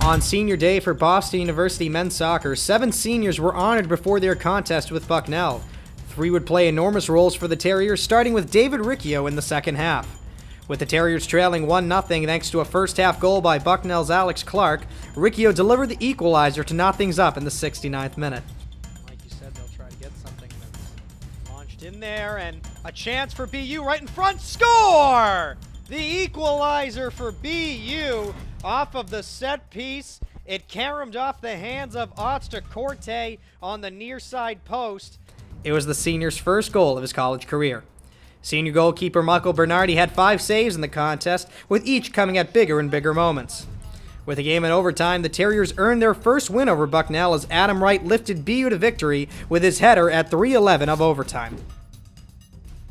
On senior day for Boston University men's soccer, 7 seniors were honored before their contest with Bucknell. 3 would play enormous roles for the Terriers, starting with David Riccio in the second half. With the Terriers trailing 1-0 thanks to a first-half goal by Bucknell's Alex Clark, Riccio delivered the equalizer to knot things up in the 69th minute. Like you said, they'll try to get something that's launched in there, and a chance for BU right in front. Score! The equalizer for BU off of the set piece. It caromed off the hands of Otsta Corte on the near side post. It was the senior's first goal of his college career. Senior goalkeeper Michael Bernardi had 5 saves in the contest, with each coming at bigger and bigger moments. With the game in overtime, the Terriers earned their first win over Bucknell as Adam Wright lifted BU to victory with his header at 3:11 of overtime.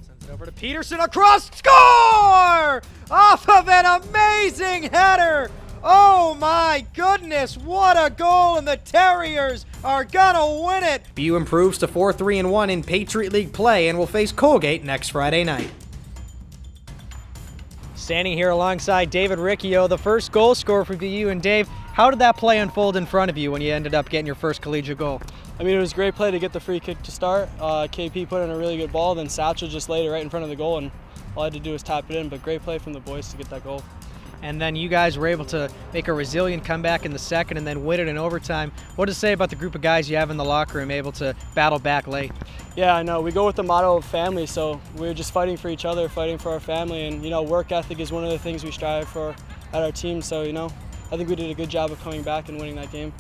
Sends it over to Peterson, across, score! Off of an amazing header! Oh my goodness, what a goal, and the Terriers are gonna win it! BU improves to 4-3-1 in Patriot League play and will face Colgate next Friday night. Standing here alongside David Riccio, the first goal scorer for BU. And Dave, how did that play unfold in front of you when you ended up getting your first collegiate goal? I mean, it was a great play to get the free kick to start. KP put in a really good ball, then Satchel just laid it right in front of the goal, and all I had to do was tap it in, but great play from the boys to get that goal. And then you guys were able to make a resilient comeback in the second and then win it in overtime. What does it say about the group of guys you have in the locker room able to battle back late? Yeah, I know. We go with the motto of family, so we're just fighting for each other, fighting for our family, and, work ethic is one of the things we strive for at our team, so, I think we did a good job of coming back and winning that game.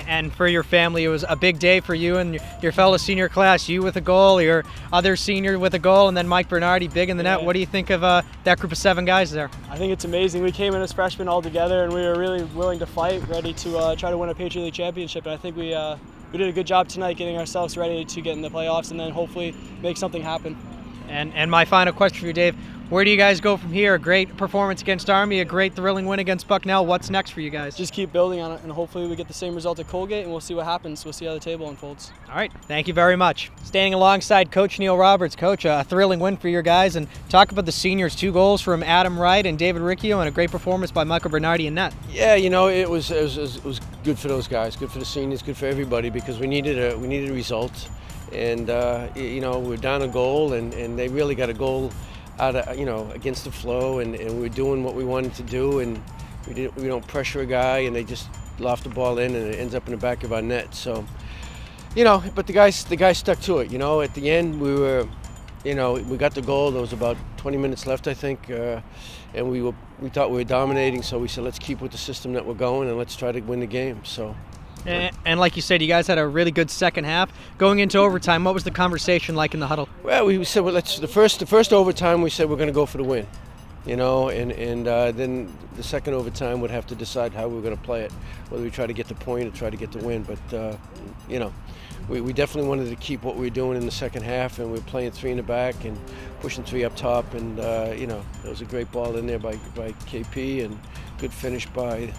And for your family, it was a big day for you and your fellow senior class. You with a goal, your other senior with a goal, and then Mike Bernardi big in the net. What do you think of that group of 7 guys there? I think it's amazing. We came in as freshmen all together, and we were really willing to fight, ready to try to win a Patriot League championship. And I think we did a good job tonight getting ourselves ready to get in the playoffs and then hopefully make something happen. And my final question for you, Dave. Where do you guys go from here? A great performance against Army, a great thrilling win against Bucknell. What's next for you guys? Just keep building on it, and hopefully we get the same result at Colgate, and we'll see what happens. We'll see how the table unfolds. All right, thank you very much. Standing alongside Coach Neil Roberts. Coach, a thrilling win for your guys, and talk about the seniors. 2 goals from Adam Wright and David Riccio, and a great performance by Michael Bernardi in net. Yeah, it was good for those guys, good for the seniors, good for everybody, because we needed a result, and we're down a goal, and they really got a goal out of, against the flow, and we're doing what we wanted to do, and we don't pressure a guy, and they just loft the ball in, and it ends up in the back of our net. So, but the guys stuck to it. At the end we were, we got the goal. There was about 20 minutes left, I think, and we thought we were dominating. So we said, let's keep with the system that we're going, and let's try to win the game. So. And like you said, you guys had a really good second half. Going into overtime, what was the conversation like in the huddle? Well, we said, the first overtime we said we're going to go for the win, and then the second overtime would have to decide how we were going to play it, whether we try to get the point or try to get the win. But we definitely wanted to keep what we were doing in the second half, and we were playing 3 in the back and pushing 3 up top, and there was a great ball in there by KP, and good finish by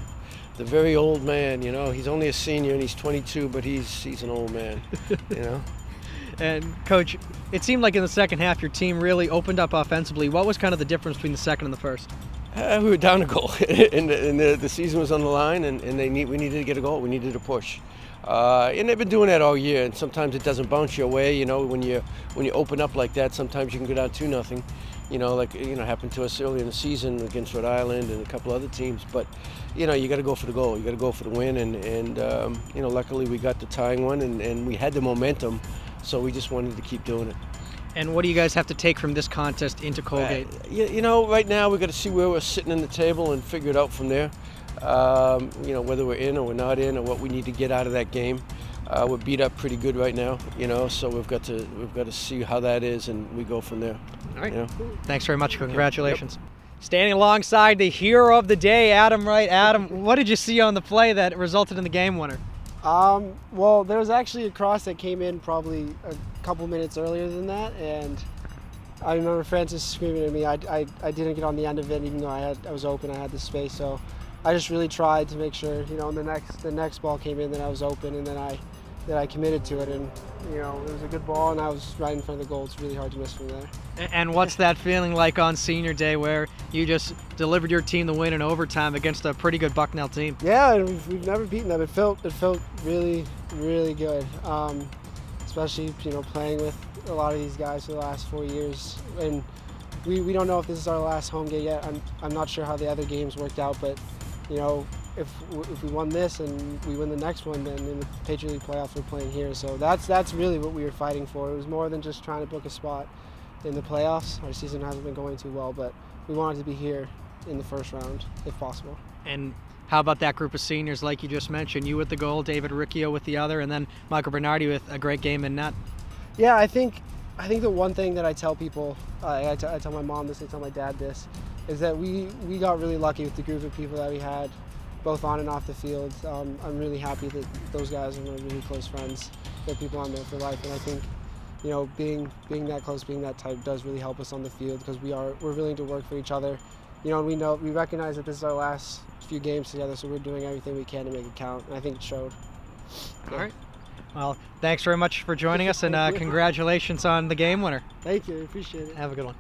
the very old man. He's only a senior and he's 22, but he's an old man. And Coach, it seemed like in the second half your team really opened up offensively. What was kind of the difference between the second and the first? We were down a goal, and the season was on the line, and we needed to get a goal. We needed to push. And they've been doing that all year, and sometimes it doesn't bounce your way. When you open up like that, sometimes you can go down 2-0. Happened to us early in the season against Rhode Island and a couple other teams. But, you got to go for the goal. You got to go for the win. And luckily we got the tying one, and we had the momentum, so we just wanted to keep doing it. And what do you guys have to take from this contest into Colgate? Right now we've got to see where we're sitting in the table and figure it out from there. Whether we're in or we're not in, or what we need to get out of that game. We're beat up pretty good right now, so we've got to see how that is, and we go from there. All right. Thanks very much. Congratulations. Yep. Standing alongside the hero of the day, Adam Wright. Adam, what did you see on the play that resulted in the game winner? Well, there was actually a cross that came in probably a couple minutes earlier than that, and I remember Francis screaming at me. I didn't get on the end of it, even though I was open. I had the space, so I just really tried to make sure, the next ball came in, then I was open, and then I that I committed to it, and you know, it was a good ball, and I was right in front of the goal. It's really hard to miss from there. And what's that feeling like on senior day where you just delivered your team the win in overtime against a pretty good Bucknell team? Yeah, and we've never beaten them. It felt really good, especially, you know, playing with a lot of these guys for the last 4 years. And we don't know if this is our last home game yet. I'm not sure how the other games worked out, but you know, if we won this and we win the next one, then in the Patriot League playoffs we're playing here. So that's really what we were fighting for. It was more than just trying to book a spot in the playoffs. Our season hasn't been going too well, but we wanted to be here in the first round if possible. And how about that group of seniors like you just mentioned? You with the goal, David Riccio with the other, and then Michael Bernardi with a great game in net. Yeah, I think the one thing that I tell people, I tell my mom this, I tell my dad this, is that we got really lucky with the group of people that we had, both on and off the field. I'm really happy that those guys are my really close friends. They're people I'm there for life, and I think, you know, being that close, being that tight does really help us on the field because we're willing to work for each other. You know, and we recognize that this is our last few games together, so we're doing everything we can to make it count, and I think it showed. All right. Well, thanks very much for joining us, and congratulations on the game winner. Thank you, I appreciate it. Have a good one.